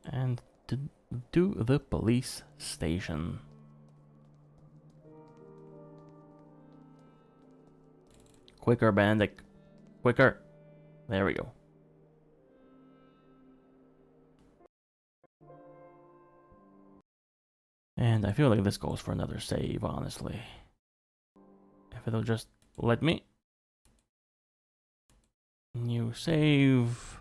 And to the police station. Quicker, Benedict. Quicker. There we go. And I feel like this goes for another save, honestly. If it'll just let me. New save.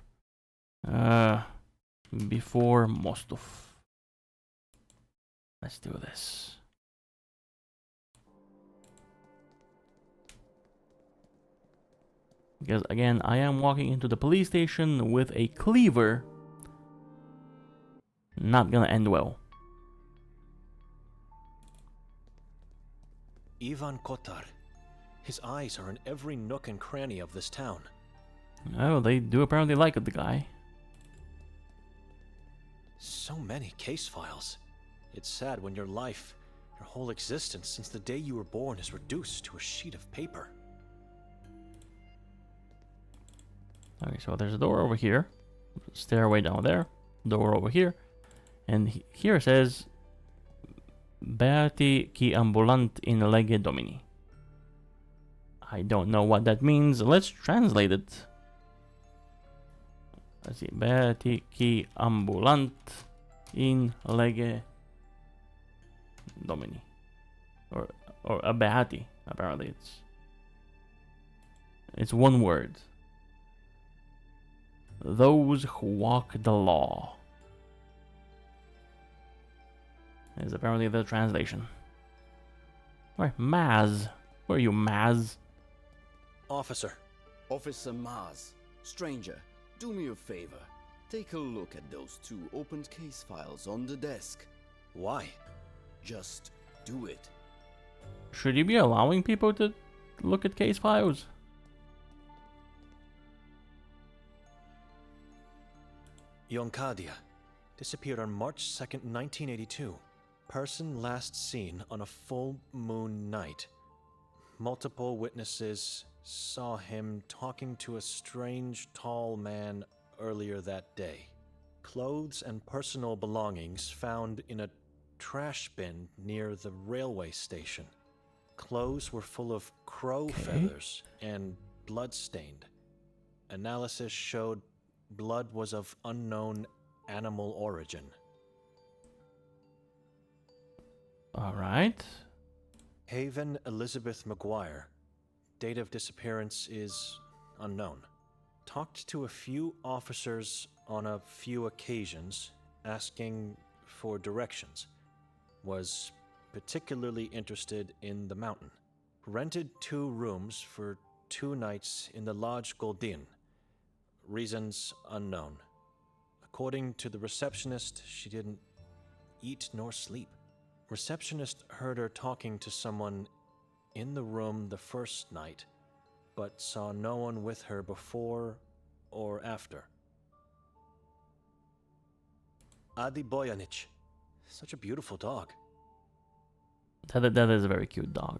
Before Mostov. Let's do this. Because again, I am walking into the police station with a cleaver. Not gonna end well. Ivan Kotar. His eyes are in every nook and cranny of this town. Oh, they do apparently like the guy. So many case files. It's sad when your life, your whole existence since the day you were born is reduced to a sheet of paper. Okay, so there's a door over here. Stairway down there. Door over here. And here it says Beati qui ambulant in lege domini. I don't know what that means. Let's translate it. Let's see. Beati qui ambulant in lege domini. Or a beati, apparently it's one word. Those who walk the law. Is apparently the translation. Where? Maz. Where are you, Maz? Officer. Officer Maz. Stranger, do me a favor. Take a look at those 2 opened case files on the desk. Why? Just do it. Should you be allowing people to look at case files? Yonkadia. Disappeared on March 2nd, 1982. Person last seen on a full moon night. Multiple witnesses saw him talking to a strange, tall man earlier that day. Clothes and personal belongings found in a trash bin near the railway station. Clothes were full of crow feathers and blood-stained. Analysis showed blood was of unknown animal origin. Alright. Haven Elizabeth McGuire. Date of disappearance is unknown. Talked to a few officers on a few occasions, asking for directions. Was particularly interested in the mountain. Rented 2 rooms for 2 nights in the Lodge Goldin. Reasons unknown. According to the receptionist, she didn't eat nor sleep. Receptionist heard her talking to someone in the room the first night, but saw no one with her before or after. Adi Bojanic. Such a beautiful dog. That is a very cute dog.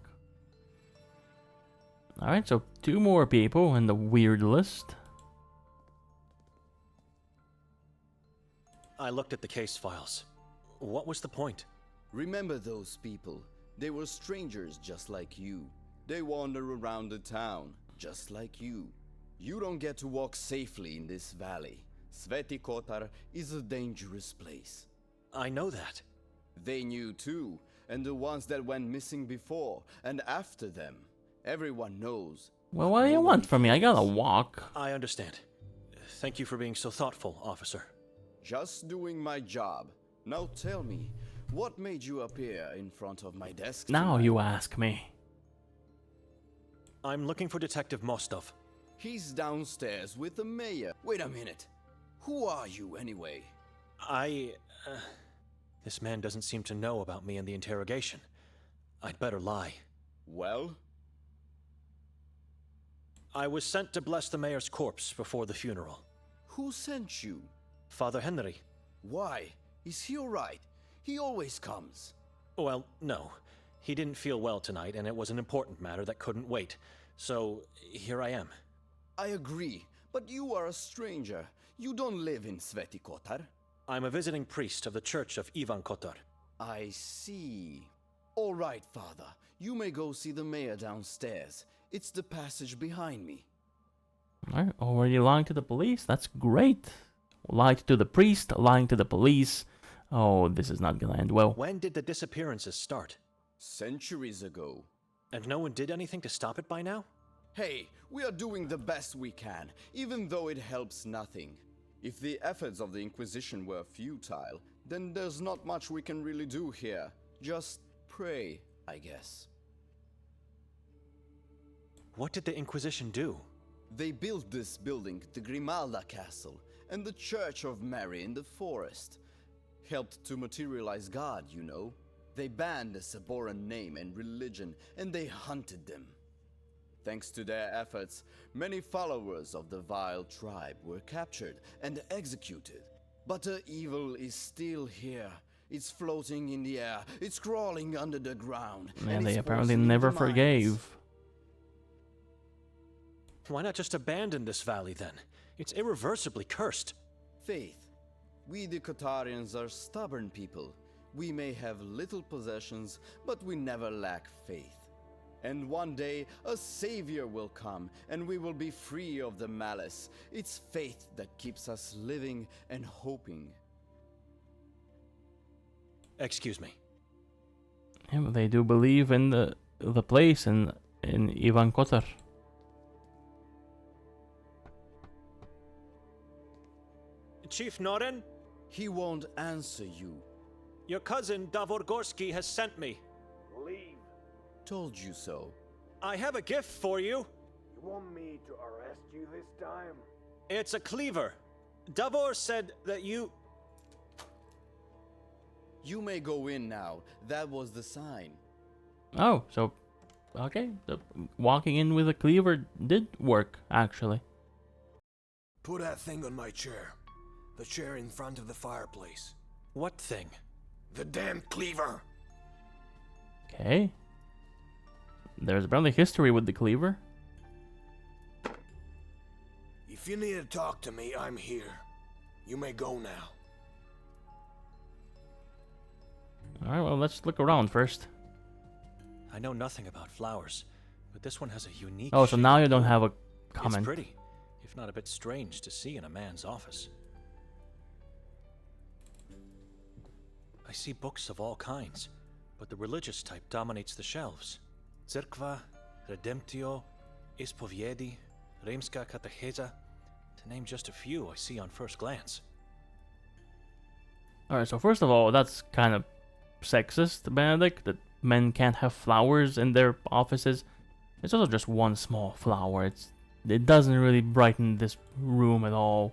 Alright, so 2 more people in the weird list. I looked at the case files. What was the point? Remember those people. They were strangers just like you. They wander around the town, just like you. You don't get to walk safely in this valley. Sveti Kotar is a dangerous place. I know that. They knew too, and the ones that went missing before and after them. Everyone knows. Well, what do you want from me? I gotta walk. I understand. Thank you for being so thoughtful, officer. Just doing my job. Now tell me, what made you appear in front of my desk Now tonight? you ask me. I'm looking for Detective Mostov. He's downstairs with the mayor. Wait a minute. Who are you anyway? This man doesn't seem to know about me and the interrogation. I'd better lie. Well? I was sent to bless the mayor's corpse before the funeral. Who sent you? Father Henry. Why? Is he alright? He always comes. Well, no. He didn't feel well tonight, and it was an important matter that couldn't wait. So, here I am. I agree, but you are a stranger. You don't live in Sveti Kotar. I'm a visiting priest of the Church of Ivan Kotar. I see. All right, Father. You may go see the mayor downstairs. It's the passage behind me. Alright, already lying to the police? That's great. Lied to the priest, lying to the police. Oh, this is not gonna end well. When did the disappearances start? Centuries ago. And no one did anything to stop it by now? Hey, we are doing the best we can, even though it helps nothing. If the efforts of the Inquisition were futile, then there's not much we can really do here. Just pray, I guess. What did the Inquisition do? They built this building, the Grimalda Castle, and the Church of Mary in the forest. Helped to materialize God, you know. They banned the Saboran name and religion, and they hunted them. Thanks to their efforts, many followers of the vile tribe were captured and executed. But the evil is still here. It's floating in the air, it's crawling under the ground. And they it's apparently poisoning never the minds. forgave. Why not just abandon this valley then? It's irreversibly cursed. Faith. We the Kotarians are stubborn people. We may have little possessions, but we never lack faith. And one day, a savior will come, and we will be free of the malice. It's faith that keeps us living and hoping. Excuse me. Yeah, but they do believe in the place in Ivan Kotar. Chief Noren, He won't answer you. your cousin Davor Gorski has sent me. Leave. Told you so. I have a gift for you. You want me to arrest you this time? It's a cleaver. Davor said that you... You may go in now. That was the sign. Oh, so okay. Walking in with a cleaver did work, actually. Put that thing on my chair. The chair in front of the fireplace. What thing? The damn cleaver! Okay. There's apparently history with the cleaver. If you need to talk to me, I'm here. You may go now. Alright, well, let's look around first. I know nothing about flowers, but this one has a unique Oh, so shape. now you don't have a comment. It's pretty, if not a bit strange to see in a man's office. I see books of all kinds, but the religious type dominates the shelves. Cerkva, Redemptio, Ispoviedi, Rimska Katecheza, to name just a few I see on first glance. Alright, so first of all, that's kind of sexist, Benedict, that men can't have flowers in their offices. It's also just one small flower. It doesn't really brighten this room at all.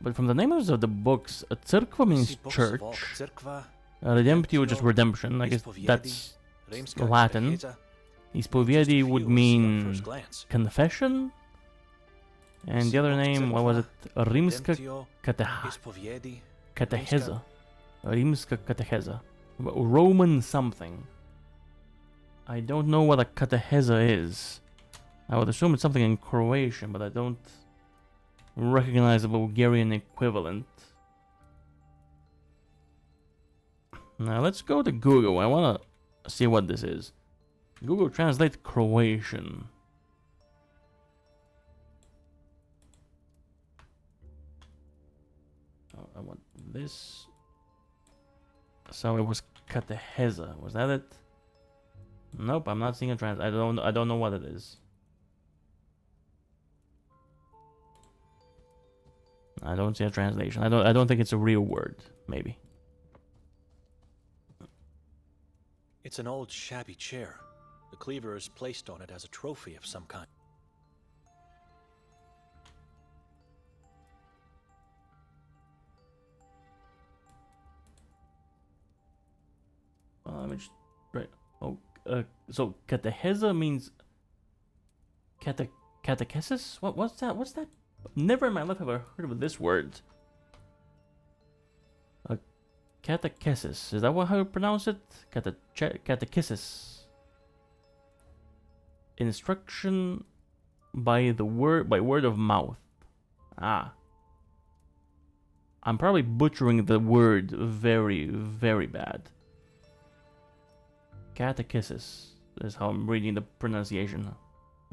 But from the names of the books, Cerkva I means see books church. of all- Cerkva, Redemptio, just redemption. I guess Ispoviedi, that's Rimska Latin. Katecheza, Ispoviedi just a would few I see on mean first glance. confession. And the other name, what was it? Rimska Redemptio, Katecheza. Ispoviedi, Katecheza. Rimska Katecheza. Roman something. I don't know what a Katecheza is. I would assume it's something in Croatian, but I don't recognize a Bulgarian equivalent. Now let's go to Google. I want to see what this is. Google Translate Croatian. Oh, I want this. So it was Katecheza. Was that it? Nope, I'm not seeing a trans. I don't know what it is. I don't see a translation. I don't think it's a real word. Maybe. It's an old shabby chair. The cleaver is placed on it as a trophy of some kind. Let me just right. Oh, so Katecheza means catechesis. What's that? What's that? Never in my life have I heard of this word. Catechesis. Is that how you pronounce it? Catechesis. Instruction by word of mouth. Ah. I'm probably butchering the word very, very bad. Catechesis is how I'm reading the pronunciation.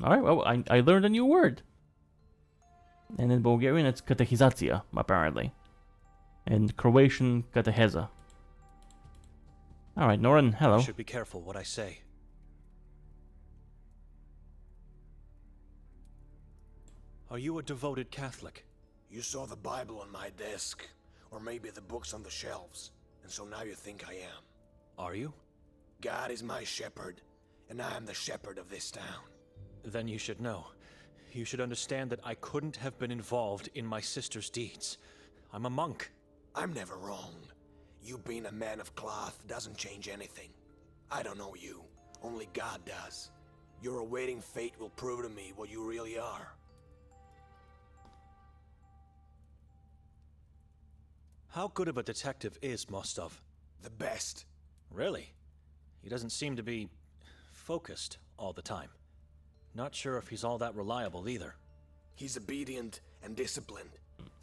Alright, well, I learned a new word. And in Bulgarian, it's katechizatia, apparently. In Croatian, katecheza. Alright, Noren, hello. I should be careful what I say. Are you a devoted Catholic? You saw the Bible on my desk, or maybe the books on the shelves, and so now you think I am. Are you? God is my shepherd, and I am the shepherd of this town. Then you should know. You should understand that I couldn't have been involved in my sister's deeds. I'm a monk. I'm never wrong. You being a man of cloth doesn't change anything. I don't know you. Only God does. Your awaiting fate will prove to me what you really are. How good of a detective is Mostov? The best. Really? He doesn't seem to be focused all the time. Not sure if he's all that reliable either. He's obedient and disciplined.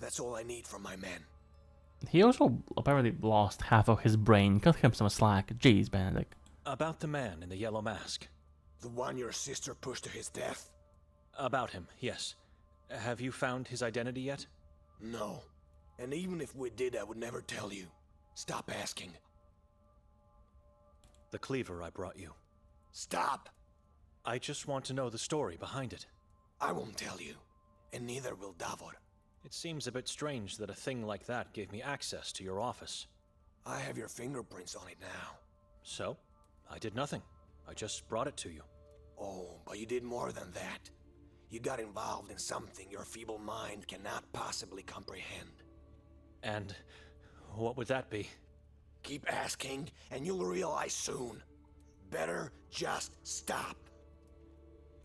That's all I need from my men. He also apparently lost half of his brain. Cut him some slack. Jeez, Benedict. About the man in the yellow mask. The one your sister pushed to his death? About him, yes. Have you found his identity yet? No. And even if we did, I would never tell you. Stop asking. The cleaver I brought you. Stop! I just want to know the story behind it. I won't tell you. And neither will Davor. It seems a bit strange that a thing like that gave me access to your office. I have your fingerprints on it now. So, I did nothing. I just brought it to you. Oh, but you did more than that. You got involved in something your feeble mind cannot possibly comprehend. And what would that be? Keep asking, and you'll realize soon. Better just stop.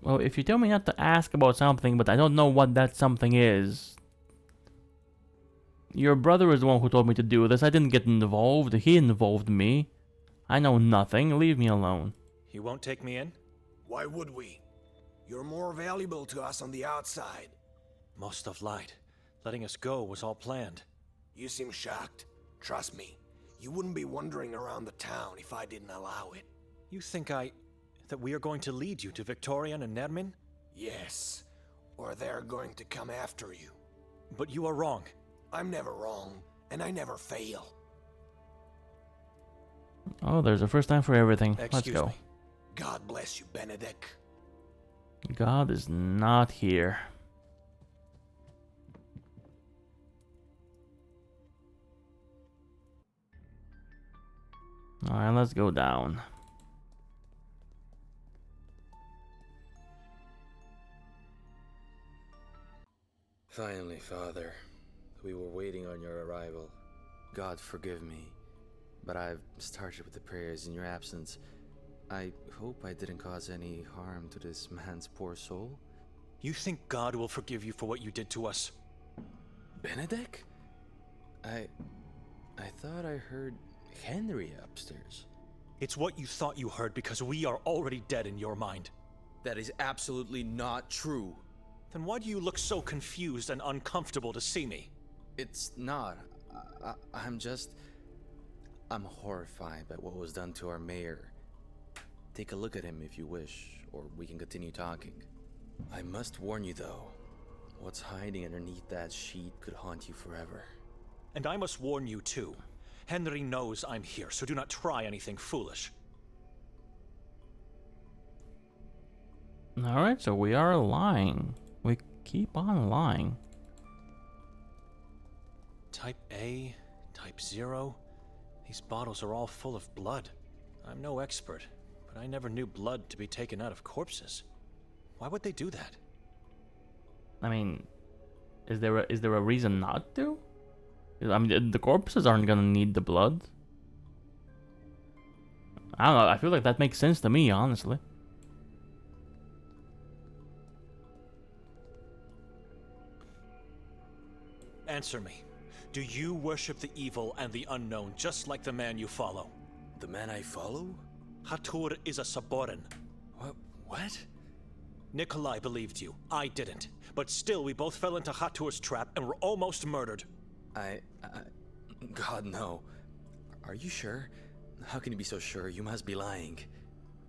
Well, if you tell me not to ask about something, but I don't know what that something is... Your brother is the one who told me to do this. I didn't get involved. He involved me. I know nothing. Leave me alone. You won't take me in? Why would we? You're more valuable to us on the outside. Mostov lied. Letting us go was all planned. You seem shocked. Trust me, you wouldn't be wandering around the town if I didn't allow it. You think that we are going to lead you to Victorian and Nermin? Yes, or they're going to come after you. But you are wrong. I'm never wrong, and I never fail. Oh, there's a first time for everything. Let's Excuse go. me. God bless you, Benedict. God is not here. Alright, let's go down. Finally, Father. We were waiting on your arrival. God forgive me, but I've started with the prayers in your absence. I hope I didn't cause any harm to this man's poor soul. You think God will forgive you for what you did to us? Benedict? I thought I heard Henry upstairs. It's what you thought you heard because we are already dead in your mind. That is absolutely not true. Then why do you look so confused and uncomfortable to see me? It's not. I'm horrified by what was done to our mayor. Take a look at him if you wish, or we can continue talking. I must warn you though, what's hiding underneath that sheet could haunt you forever. And I must warn you too. Henry knows I'm here, so do not try anything foolish. Alright, so we are lying. We keep on lying. Type A, Type 0. These bottles are all full of blood. I'm no expert, but I never knew blood to be taken out of corpses. Why would they do that? I mean, is there a reason not to? I mean, the corpses aren't gonna need the blood. I don't know, I feel like that makes sense to me, honestly. Answer me. Do you worship the evil and the unknown just like the man you follow? The man I follow? Hatur is a Saborin. What? Nikolai believed you. I didn't. But still, we both fell into Hatur's trap and were almost murdered. God, no. Are you sure? How can you be so sure? You must be lying.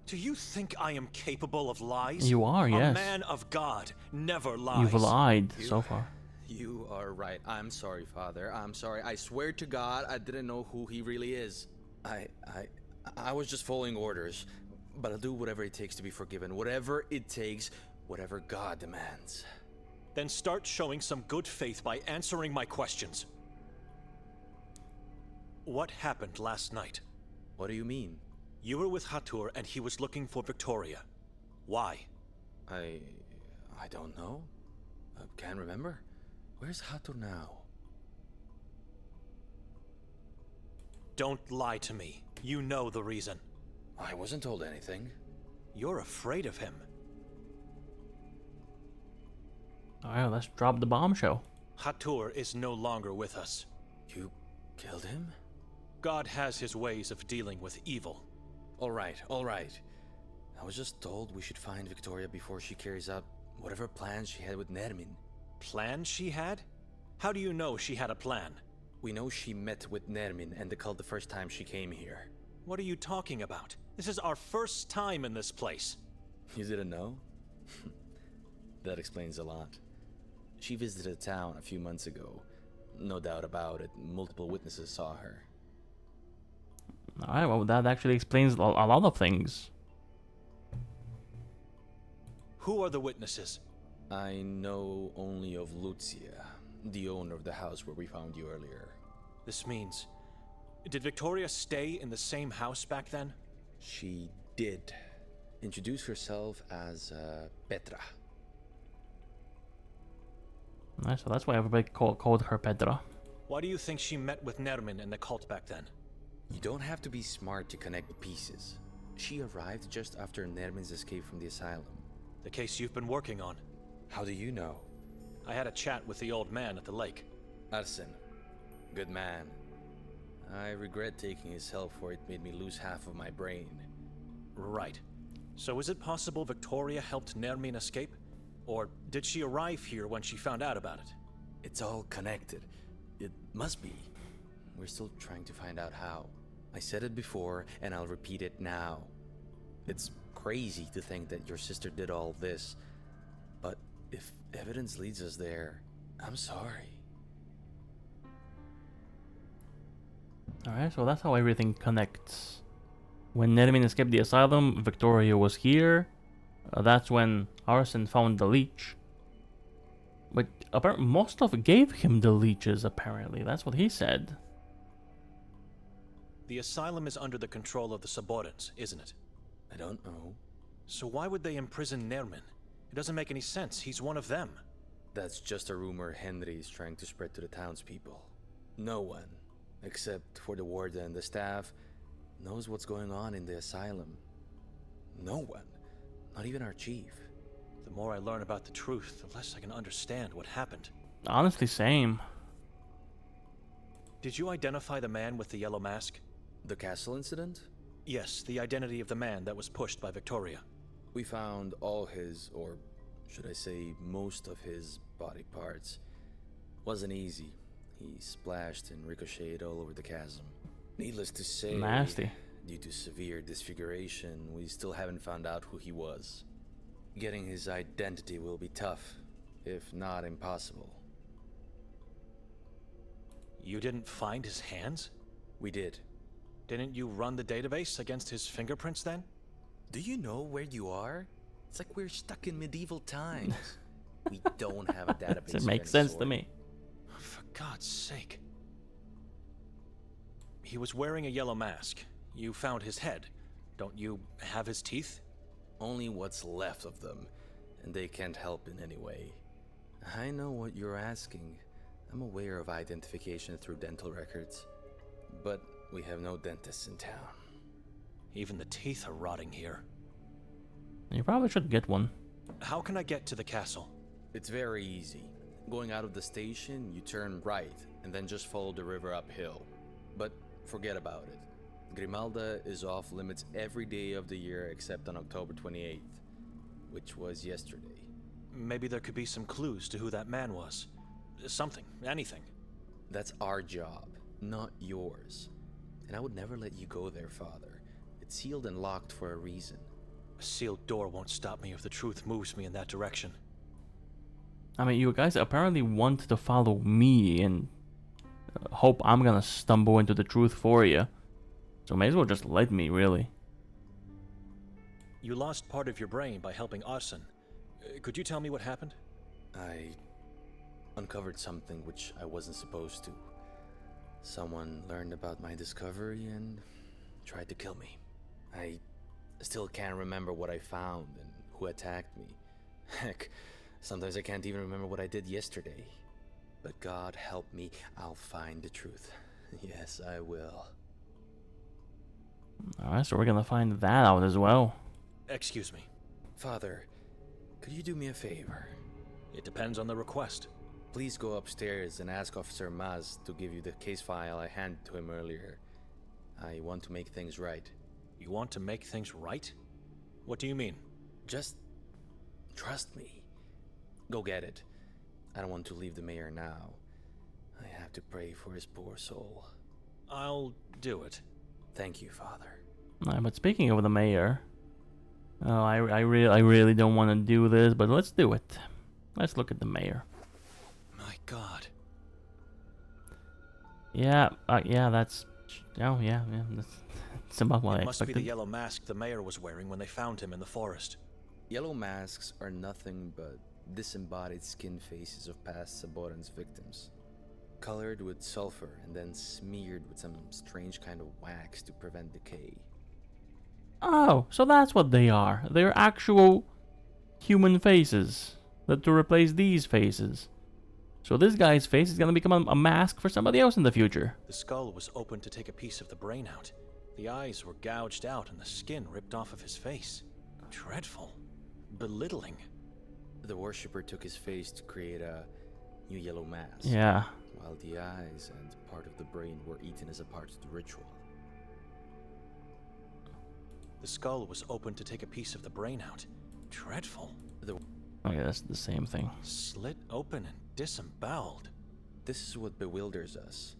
Do you think I am capable of lies? You are, A yes. man of God never lies. You've lied so far. You are right. I'm sorry, Father. I'm sorry. I swear to God, I didn't know who he really is. I was just following orders, but I'll do whatever it takes to be forgiven. Whatever it takes, whatever God demands. Then start showing some good faith by answering my questions. What happened last night? What do you mean? You were with Hatur and he was looking for Victoria. Why? I don't know. I can't remember. Where's Hatur now? Don't lie to me. You know the reason. I wasn't told anything. You're afraid of him. Alright, let's drop the bombshell. Hatur is no longer with us. You killed him? God has his ways of dealing with evil. All right. I was just told we should find Victoria before she carries out whatever plans she had with Nermin. Plan she had? How do you know she had a plan? We know she met with Nermin and the cult the first time she came here. What are you talking about? This is our first time in this place. You didn't know? That explains a lot. She visited town a few months ago. No doubt about it, multiple witnesses saw her. Alright, well, that actually explains a lot of things. Who are the witnesses? I know only of Lucia, the owner of the house where we found you earlier. This means... Did Victoria stay in the same house back then? She did. Introduce herself as Petra. Alright, so that's why everybody called her Petra. Why do you think she met with Nermin and the cult back then? You don't have to be smart to connect the pieces. She arrived just after Nermin's escape from the asylum. The case you've been working on. How do you know? I had a chat with the old man at the lake. Arsen. Good man. I regret taking his help, for it made me lose half of my brain. Right. So is it possible Victoria helped Nermin escape? Or did she arrive here when she found out about it? It's all connected. It must be. We're still trying to find out how. I said it before, and I'll repeat it now. It's crazy to think that your sister did all this. But if evidence leads us there, I'm sorry. Alright, so that's how everything connects. When Nermin escaped the asylum, Victoria was here. That's when Arsen found the leech. But apparently Mostov gave him the leeches, apparently. That's what he said. The asylum is under the control of the Saborans, isn't it? I don't know. So why would they imprison Nermin? It doesn't make any sense. He's one of them. That's just a rumor Henry is trying to spread to the townspeople. No one, except for the warden and the staff, knows what's going on in the asylum. No one. Not even our chief. The more I learn about the truth, the less I can understand what happened. Honestly, same. Did you identify the man with the yellow mask? The castle incident? Yes, the identity of the man that was pushed by Victoria. We found all his, or should I say most of his, body parts. Wasn't easy. He splashed and ricocheted all over the chasm. Needless to say, Nasty. due to severe disfiguration, we still haven't found out who he was. Getting his identity will be tough, if not impossible. You didn't find his hands? We did. Didn't you run the database against his fingerprints then? Do you know where you are? It's like we're stuck in medieval times. We don't have a database. It makes sense to me. For God's sake. He was wearing a yellow mask. You found his head. Don't you have his teeth? Only what's left of them, and they can't help in any way. I know what you're asking. I'm aware of identification through dental records, but we have no dentists in town. Even the teeth are rotting here. You probably should get one. How can I get to the castle? It's very easy. Going out of the station, you turn right, and then just follow the river uphill. But forget about it. Grimalda is off limits every day of the year except on October 28th, which was yesterday. Maybe there could be some clues to who that man was. Something, anything. That's our job, not yours. And I would never let you go there, Father. It's sealed and locked for a reason. A sealed door won't stop me if the truth moves me in that direction. I mean, you guys apparently want to follow me and hope I'm gonna stumble into the truth for you. So may as well just let me, really. You lost part of your brain by helping Arson. Could you tell me what happened? I uncovered something which I wasn't supposed to. Someone learned about my discovery and tried to kill me. I still can't remember what I found and who attacked me. Heck, sometimes I can't even remember what I did yesterday. But God help me, I'll find the truth. Yes, I will. Alright, so we're gonna find that out as well. Excuse me. Father, could you do me a favor? It depends on the request. Please go upstairs and ask Officer Maz to give you the case file I handed to him earlier. I want to make things right. You want to make things right? What do you mean? Just trust me. Go get it. I don't want to leave the mayor now. I have to pray for his poor soul. I'll do it. Thank you, Father. But speaking of the mayor, I really don't want to do this, but let's do it. Let's look at the mayor. My God. Yeah, that's... Oh, yeah, that's about what I It must be expected. the yellow mask the mayor was wearing when they found him in the forest. Yellow masks are nothing but disembodied skin faces of past Saboran's victims. Colored with sulfur and then smeared with some strange kind of wax to prevent decay. Oh, so that's what they are. They're actual human faces that to replace these faces. So this guy's face is gonna become a mask for somebody else in the future. The skull was opened to take a piece of the brain out. The eyes were gouged out and the skin ripped off of his face. Dreadful. Belittling. The worshipper took his face to create a new yellow mask. Yeah. While the eyes and part of the brain were eaten as a part of the ritual. The skull was opened to take a piece of the brain out. Dreadful. Oh yeah, that's the same thing. Slit open and disemboweled. This is what bewilders us.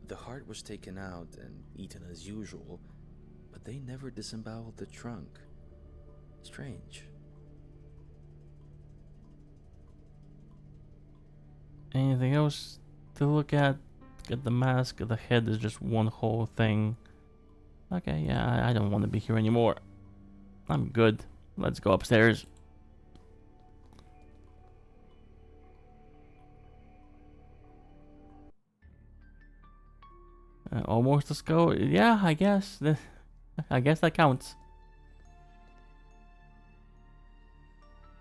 The heart was taken out and eaten as usual, but they never disemboweled the trunk. Strange. Anything else to look at? Get the mask. The head is just one whole thing. Okay, yeah, I don't want to be here anymore. I'm good. Let's go upstairs. Almost a skull. Yeah, I guess. I guess that counts.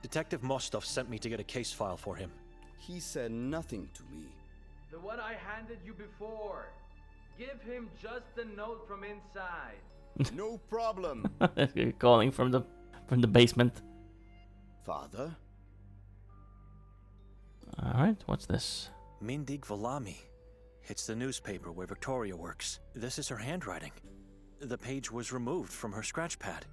Detective Mostov sent me to get a case file for him. He said nothing to me. The one I handed you before. Give him just a note from inside. No problem. Calling from the basement. Father? All right, what's this? Mindig Valami. It's the newspaper where Victoria works. This is her handwriting. The page was removed from her scratch pad.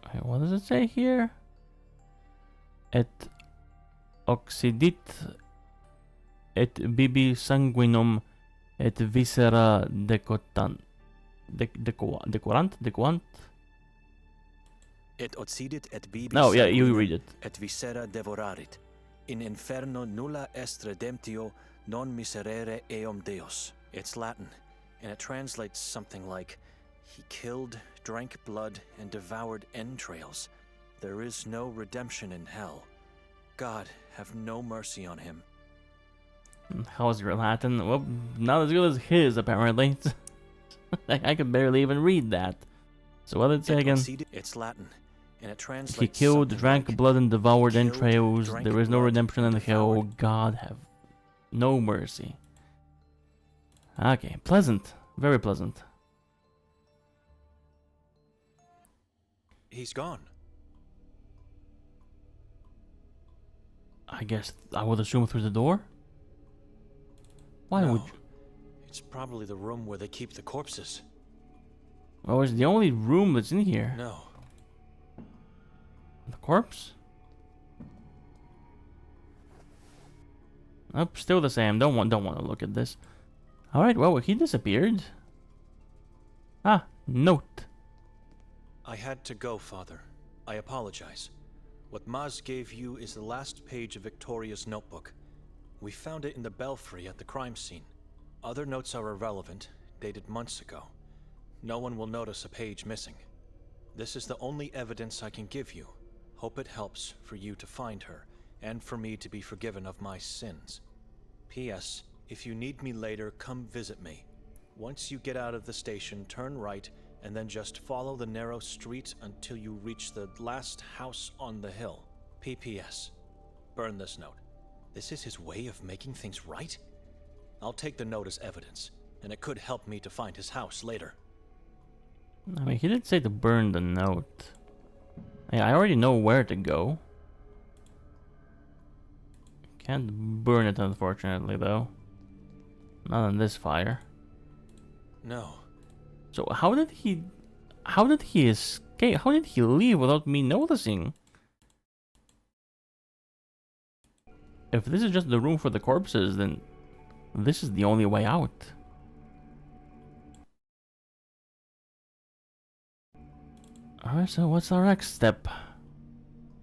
Okay, what does it say here? Et oxidit et bibi sanguinum et viscera decotant. Decorant? Et occidit et bibi No, yeah, you sanguinum read it. et viscera devorarit. In inferno nulla est redemptio non miserere eum Deus. It's Latin, and it translates something like, he killed, drank blood, and devoured entrails. There is no redemption in hell. God, have no mercy on him. How's your Latin? Well, not as good as his, apparently. I could barely even read that. So what did it say Et again? occidit, it's Latin, and it translates He killed, something drank like, blood, and devoured killed, entrails. drank There is no blood, redemption in hell. devoured- God have no mercy. Okay, pleasant. Very pleasant. He's gone. I guess I would assume through the door? Why No. would you? It's probably the room where they keep the corpses. Oh, it's the only room that's in here. No. The corpse? Nope, still the same. Don't want to look at this. All right, well, he disappeared. Ah, note. I had to go, Father. I apologize. What Maz gave you is the last page of Victoria's notebook. We found it in the belfry at the crime scene. Other notes are irrelevant, dated months ago. No one will notice a page missing. This is the only evidence I can give you. Hope it helps for you to find her, and for me to be forgiven of my sins. P.S. If you need me later, come visit me. Once you get out of the station, turn right, and then just follow the narrow street until you reach the last house on the hill. P.P.S. Burn this note. This is his way of making things right? I'll take the note as evidence, and it could help me to find his house later. I mean, he did say to burn the note. I already know where to go. Can't burn it, unfortunately, though. Not on this fire. No. So how did he escape? How did he leave without me noticing? If this is just the room for the corpses, then this is the only way out. Alright, so what's our next step?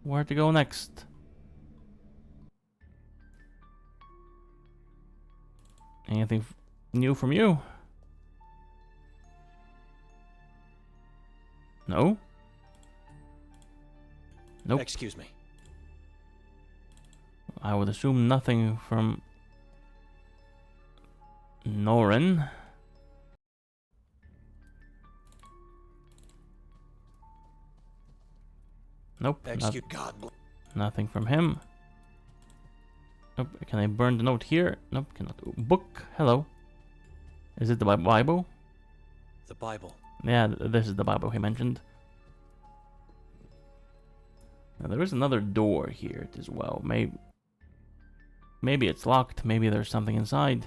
Where to go next? Anything new from you? No? Nope. Excuse me. I would assume nothing from Noren. Nope. Excuse God. Nothing from him. Nope. Can I burn the note here? Nope. Cannot. Book. Hello. Is it the Bible? The Bible. Yeah, this is the Bible he mentioned. Now, there is another door here as well. Maybe it's locked. Maybe there's something inside.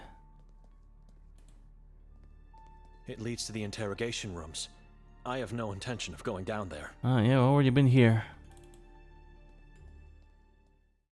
It leads to the interrogation rooms. I have no intention of going down there. Ah, yeah, already been here.